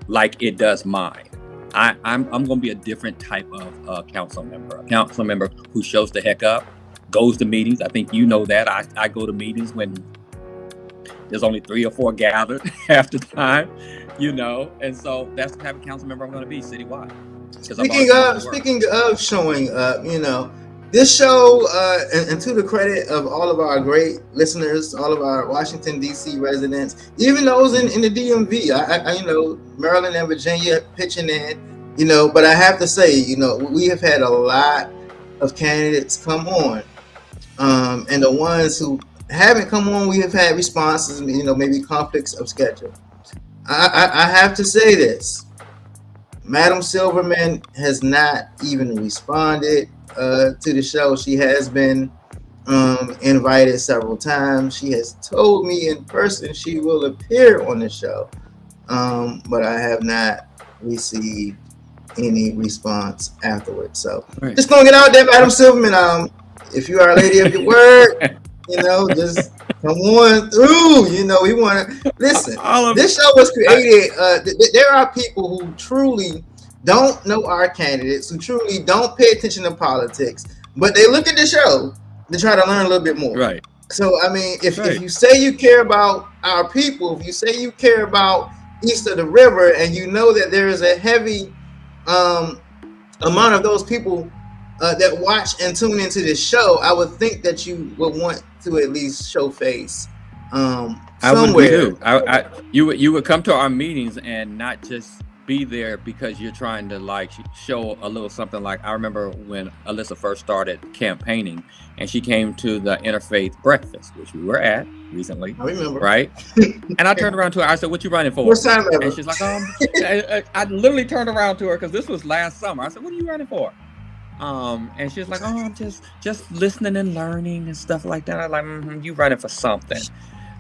like it does mine. I'm going to be a different type of council member, a council member who shows the heck up, goes to meetings. I think you know that. I go to meetings when there's only 3 or 4 gathered half the time, you know, and so that's the type of council member I'm going to be citywide. Speaking of showing up, you know, this show, and to the credit of all of our great listeners, all of our Washington, D.C. residents, even those in the DMV, I you know, Maryland and Virginia pitching in, you know, but I have to say, you know, we have had a lot of candidates come on, and the ones who haven't come on, we have had responses, you know, maybe conflicts of schedule. I have to say this. Madam Silverman has not even responded to the show. She has been invited several times. She has told me in person she will appear on the show, but I have not received any response afterwards. So just throwing it out there, Madam Silverman. If you are a lady of your word, you know, just come on through. You know, we want to listen. This show was created. There are people who truly don't know our candidates, who truly don't pay attention to politics, but they look at the show to try to learn a little bit more. Right. So, I mean, if you say you care about our people, if you say you care about east of the river, and you know that there is a heavy amount of those people that watch and tune into this show, I would think that you would want to at least show face somewhere. You would come to our meetings and not just be there because you're trying to like show a little something. Like I remember when Alyssa first started campaigning and she came to the Interfaith Breakfast, which we were at recently. I remember. Right? And I turned around to her, I said, "What you running for?" First time ever. And she's like, I literally turned around to her because this was last summer. I said, "What are you running for?" And she was like, "Oh, I'm just listening and learning and stuff like that." I'm like, "You running for something."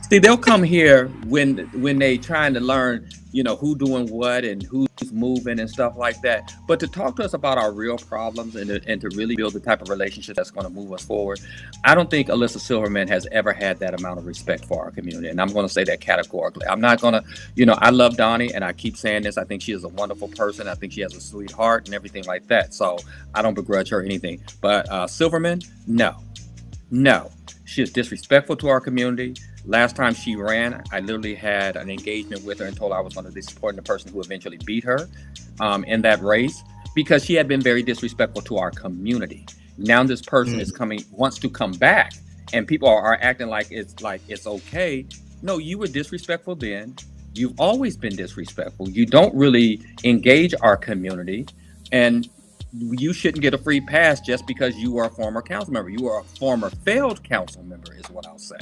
See, they'll come here when they trying to learn, you know, who doing what and who's moving and stuff like that. But to talk to us about our real problems and to really build the type of relationship that's going to move us forward, I don't think Alyssa Silverman has ever had that amount of respect for our community. And I'm going to say that categorically. I'm not going to, you know, I love Donnie and I keep saying this. I think she is a wonderful person. I think she has a sweet heart and everything like that. So I don't begrudge her anything. But Silverman, no. She is disrespectful to our community. Last time she ran, I literally had an engagement with her and told her I was going to be supporting the person who eventually beat her in that race because she had been very disrespectful to our community. Now this person wants to come back, and people are acting like it's okay. No, you were disrespectful then. You've always been disrespectful. You don't really engage our community, and you shouldn't get a free pass just because you are a former council member. You are a former failed council member is what I'll say.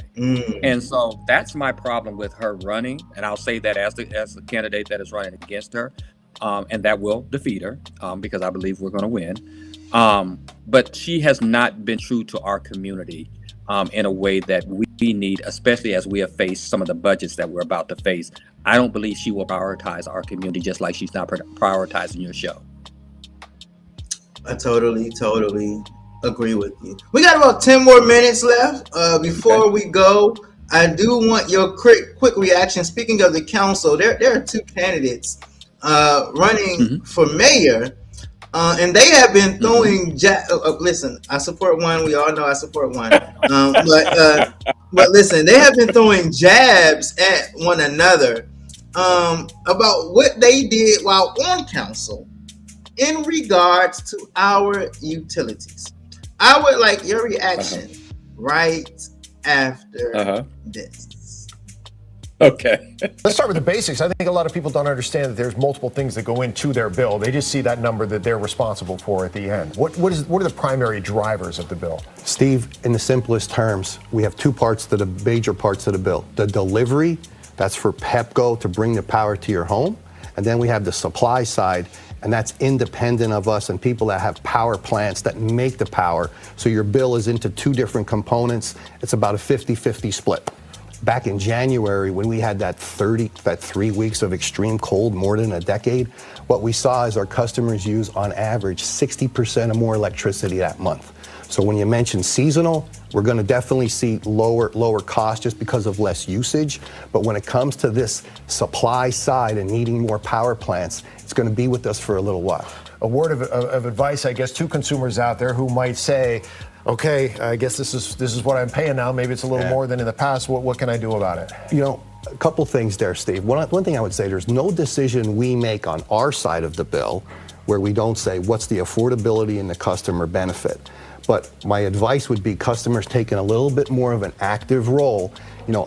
And so that's my problem with her running. And I'll say that as the candidate that is running against her, and that will defeat her because I believe we're going to win. But she has not been true to our community in a way that we need, especially as we have faced some of the budgets that we're about to face. I don't believe she will prioritize our community just like she's not prioritizing your show. I totally agree with you. We got about 10 more minutes left. Before we go, I do want your quick reaction. Speaking of the council, there are 2 candidates running for mayor, and they have been throwing. Listen, I support one. We all know I support one. But listen, they have been throwing jabs at one another about what they did while on council in regards to our utilities. I would like your reaction right after this. Okay. Let's start with the basics. I think a lot of people don't understand that there's multiple things that go into their bill. They just see that number that they're responsible for at the end. What are the primary drivers of the bill? Steve, in the simplest terms, we have two parts to the major parts of the bill. The delivery, that's for Pepco to bring the power to your home. And then we have the supply side, and that's independent of us and people that have power plants that make the power. So your bill is into two different components. It's about a 50-50 split. Back in January, when we had that 3 weeks of extreme cold, more than a decade, what we saw is our customers use on average 60% or more electricity that month. So when you mention seasonal, we're going to definitely see lower cost just because of less usage. But when it comes to this supply side and needing more power plants, it's going to be with us for a little while. A word of advice, I guess, to consumers out there who might say, okay, I guess this is what I'm paying now. Maybe it's a little more than in the past. What can I do about it? You know, a couple things there, Steve. One thing I would say, there's no decision we make on our side of the bill where we don't say what's the affordability and the customer benefit. But my advice would be customers taking a little bit more of an active role, you know,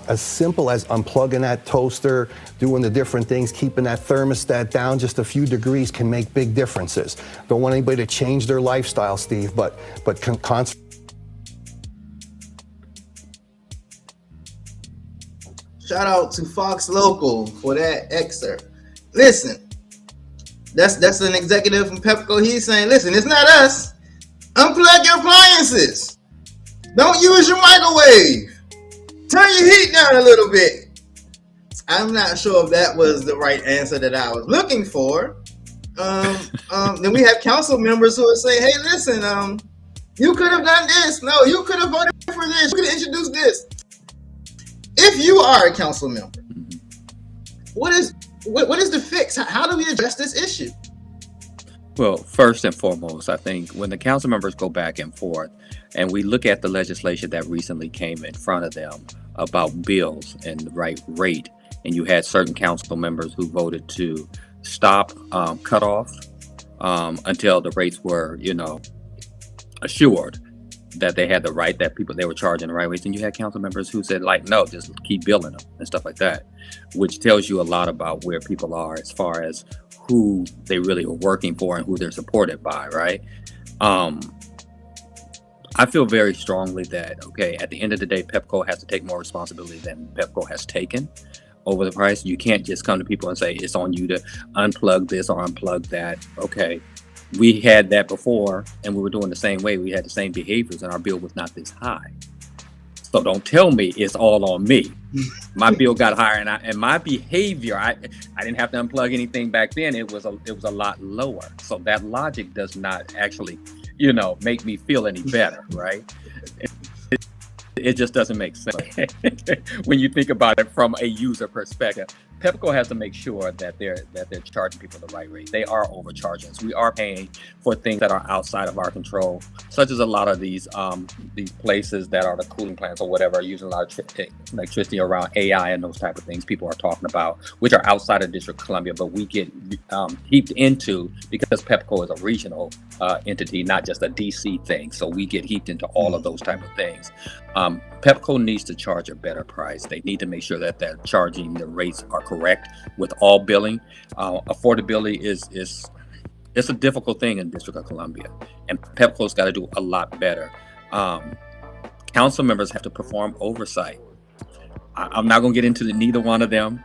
as simple as unplugging that toaster, doing the different things, keeping that thermostat down just a few degrees can make big differences. Don't want anybody to change their lifestyle, Steve, but Shout out to Fox Local for that excerpt. Listen, that's an executive from Pepco. He's saying, listen, it's not us. Unplug your appliances. Don't use your microwave. Turn your heat down a little bit. I'm not sure if that was the right answer that I was looking for. Then we have council members who are saying, hey, listen, you could have done this. No, you could have voted for this. You could have introduced this. If you are a council member, what is the fix? How do we address this issue? Well, first and foremost, I think when the council members go back and forth and we look at the legislation that recently came in front of them about bills and the right rate, and you had certain council members who voted to stop cutoffs until the rates were, you know, assured that they had the right, that people, they were charging the right rates. And you had council members who said, like, no, just keep billing them and stuff like that, which tells you a lot about where people are as far as who they really are working for and who they're supported by, right? I feel very strongly that, okay, at the end of the day, Pepco has to take more responsibility than Pepco has taken over the price. You can't just come to people and say, it's on you to unplug this or unplug that. Okay, we had that before and we were doing the same way. We had the same behaviors and our bill was not this high. So don't tell me it's all on me. My bill got higher and my behavior, I didn't have to unplug anything back then. It was a lot lower. So that logic does not actually, you know, make me feel any better, right? It just doesn't make sense when you think about it from a user perspective. Pepco has to make sure that they're charging people the right rate. They are overcharging us. We are paying for things that are outside of our control, such as a lot of these places that are the cooling plants or whatever are using a lot of electricity around AI and those type of things people are talking about, which are outside of District of Columbia, but we get heaped into because Pepco is a regional entity, not just a DC thing. So we get heaped into all of those type of things. Pepco needs to charge a better price. They need to make sure that they're charging the rates are correct with all billing. Affordability is a difficult thing in District of Columbia, and Pepco's got to do a lot better. Council members have to perform oversight. I'm not going to get into neither one of them.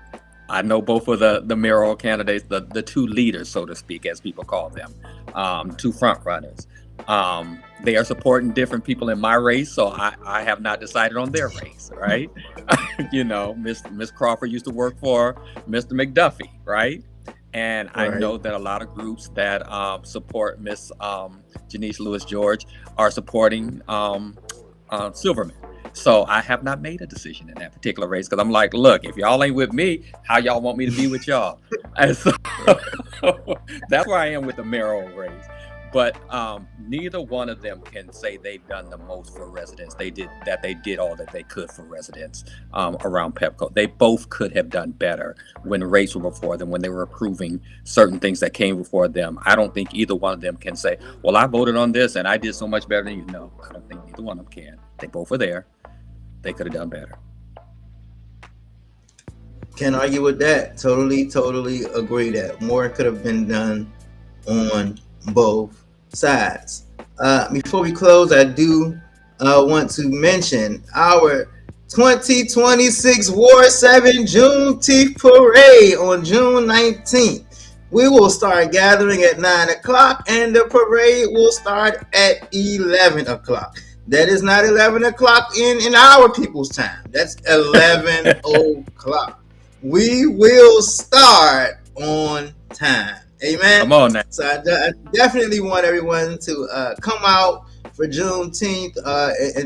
I know both of the mayoral candidates, the two leaders, so to speak, as people call them, two front runners. They are supporting different people in my race, so I have not decided on their race, right? You know, Miss Crawford used to work for Mr. McDuffie, right? And I know that a lot of groups that support Miss Janice Lewis George are supporting Silverman. So I have not made a decision in that particular race because I'm like, look, if y'all ain't with me, how y'all want me to be with y'all? And so that's where I am with the mayoral race. But neither one of them can say they've done the most for residents. They did all that they could for residents around Pepco. They both could have done better when rates were before them, when they were approving certain things that came before them. I don't think either one of them can say, well, I voted on this and I did so much better than you. No, I don't think either one of them can. They both were there. They could have done better. Can't argue with that. Totally agree that more could have been done on both sides. Before we close, I do want to mention our 2026 Ward 7 Juneteenth Parade on June 19th. We will start gathering at 9 o'clock and the parade will start at 11 o'clock. That is not 11 o'clock in our people's time. That's 11 o'clock. We will start on time. Amen. Come on now. So I definitely want everyone to come out for Juneteenth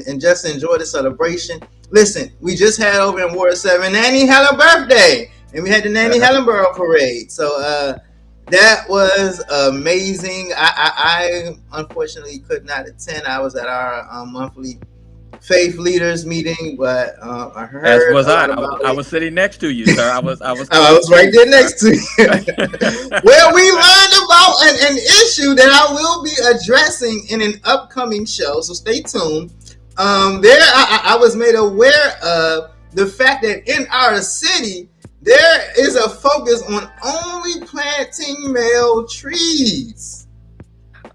and just enjoy the celebration. Listen, we just had over in Ward 7 Nanny Helen birthday, and we had the Nanny Helen Borough Parade. So that was amazing. I unfortunately could not attend. I was at our monthly faith leaders meeting, but I heard. As was I. I was sitting next to you, sir. I was right there next to you. Well, we learned about an issue that I will be addressing in an upcoming show, so stay tuned. I was made aware of the fact that in our city there is a focus on only planting male trees.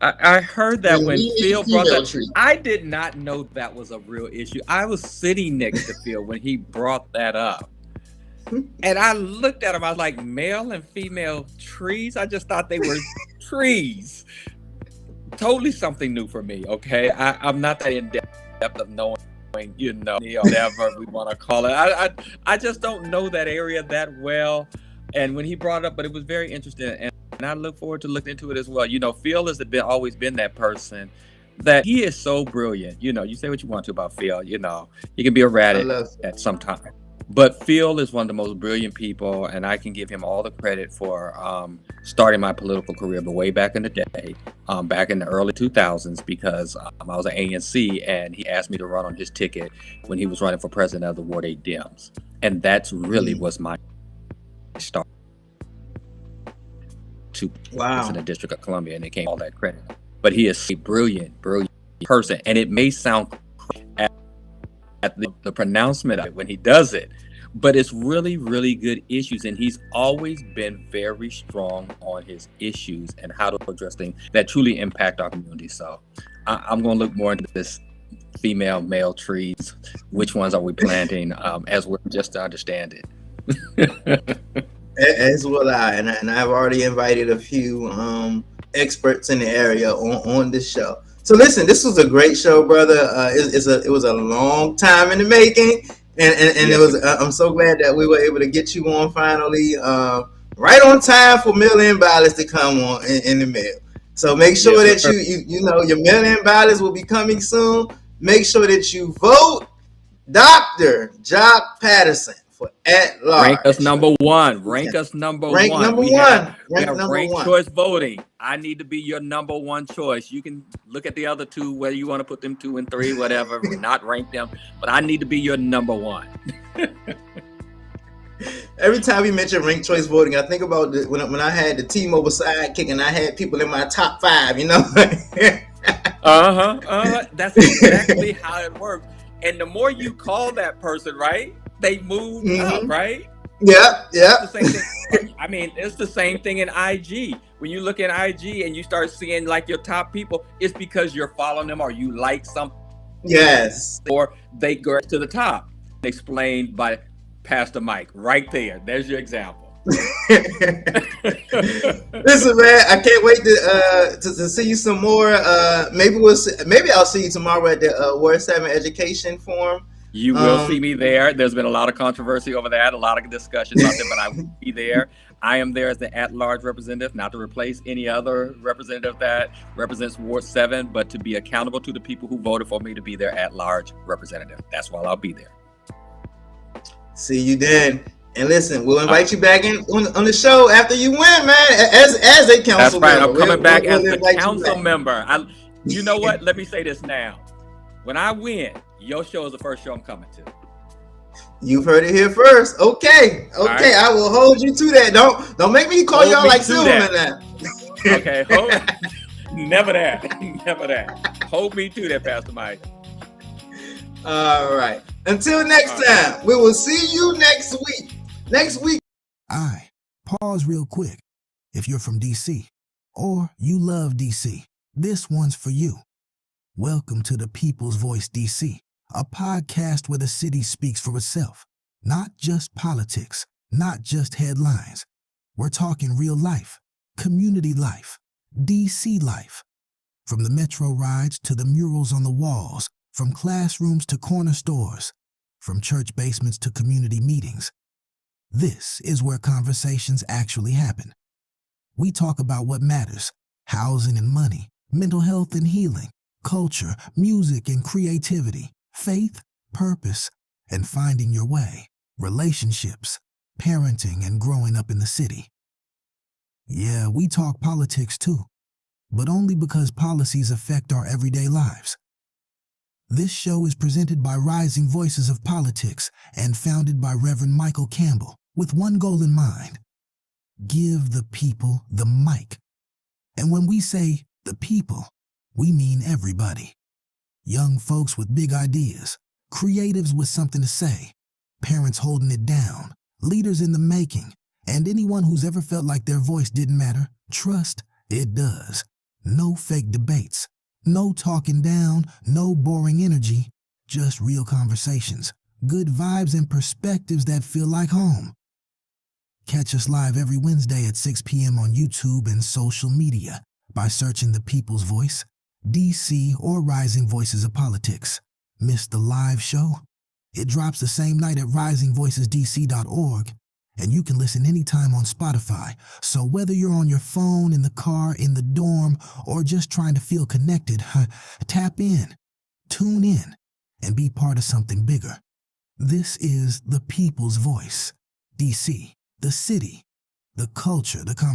I heard that when Phil brought that. I did not know that was a real issue. I was sitting next to Phil when he brought that up. And I looked at him, I was like, male and female trees? I just thought they were trees. Totally something new for me, okay? I'm not that in depth of knowing, whatever we want to call it. I just don't know that area that well. And when he brought it up, but it was very interesting. And I look forward to looking into it as well. Phil has always been that person that he is so brilliant. You say what you want to about Phil. He can be a rat at some time. But Phil is one of the most brilliant people, and I can give him all the credit for starting my political career, but way back in the day, back in the early 2000s, because I was an ANC, and he asked me to run on his ticket when he was running for president of the Ward 8 Dems. And that's really was my start to in the District of Columbia, and it came all that credit. But he is a brilliant person, and it may sound at the pronouncement of it when he does it, but it's really good issues, and he's always been very strong on his issues and how to address things that truly impact our community. So I'm going to look more into this female male trees. Which ones are we planting? As we're just to understand it. As will I, and I've already invited a few experts in the area on this show. So listen, this was a great show, brother. It was a long time in the making, and it was. I'm so glad that we were able to get you on finally, right on time for mail-in ballots to come on in the mail. So make sure that you know your mail-in ballots will be coming soon. Make sure that you vote Dr. Jock Patterson for at large. Rank us number one. Rank us number one. We have ranked choice voting. I need to be your number one choice. You can look at the other two, whether you want to put them 2 and 3, whatever, not rank them, but I need to be your number one. Every time we mention ranked choice voting, I think about when I had the T-Mobile sidekick and I had people in my top 5, That's exactly how it works. And the more you call that person, right, they move up, right? Yeah. It's the same thing. I mean, it's the same thing in IG. When you look at IG and you start seeing like your top people, it's because you're following them or you like something. Yes. Or they go to the top. Explained by Pastor Mike right there. There's your example. Listen, man, I can't wait to see you some more. Maybe I'll see you tomorrow at the Ward 7 Education Forum. You will see me there. There's been a lot of controversy over that, a lot of discussion about that, but I will be there. I am there as the at-large representative, not to replace any other representative that represents Ward 7, but to be accountable to the people who voted for me to be their at-large representative. That's why I'll be there. See you then. And listen, we'll invite you back in on the show after you win, man, as a council member. That's right. I'm coming back as the council member. You know what? Let me say this now. When I win, your show is the first show I'm coming to. You've heard it here first. Okay. Right. I will hold you to that. Don't make me call y'all like Silverman now. Okay. Never that. Hold me to that, Pastor Mike. All right. Until next time, we will see you next week Next week. Pause real quick. If you're from DC or you love DC, this one's for you. Welcome to the People's Voice DC, a podcast where the city speaks for itself. Not just politics, not just headlines. We're talking real life, community life, DC life. From the metro rides to the murals on the walls, from classrooms to corner stores, from church basements to community meetings. This is where conversations actually happen. We talk about what matters: housing and money, mental health and healing, culture, music and creativity, faith, purpose, and finding your way, relationships, parenting, and growing up in the city. Yeah, we talk politics too, but only because policies affect our everyday lives. This show is presented by Rising Voices of Politics and founded by Reverend Michael Campbell with one goal in mind: give the people the mic. And when we say the people, we mean everybody. Young folks with big ideas, creatives with something to say, parents holding it down, leaders in the making, and anyone who's ever felt like their voice didn't matter. Trust, it does. No fake debates. No talking down, no boring energy, just real conversations, good vibes and perspectives that feel like home. Catch us live every Wednesday at 6 p.m. on YouTube and social media by searching The People's Voice, DC, or Rising Voices of Politics. Miss the live show? It drops the same night at risingvoicesdc.org, and you can listen anytime on Spotify. So whether you're on your phone, in the car, in the dorm, or just trying to feel connected, tap in, tune in, and be part of something bigger. This is The People's Voice, DC, the city, the culture, the conversation.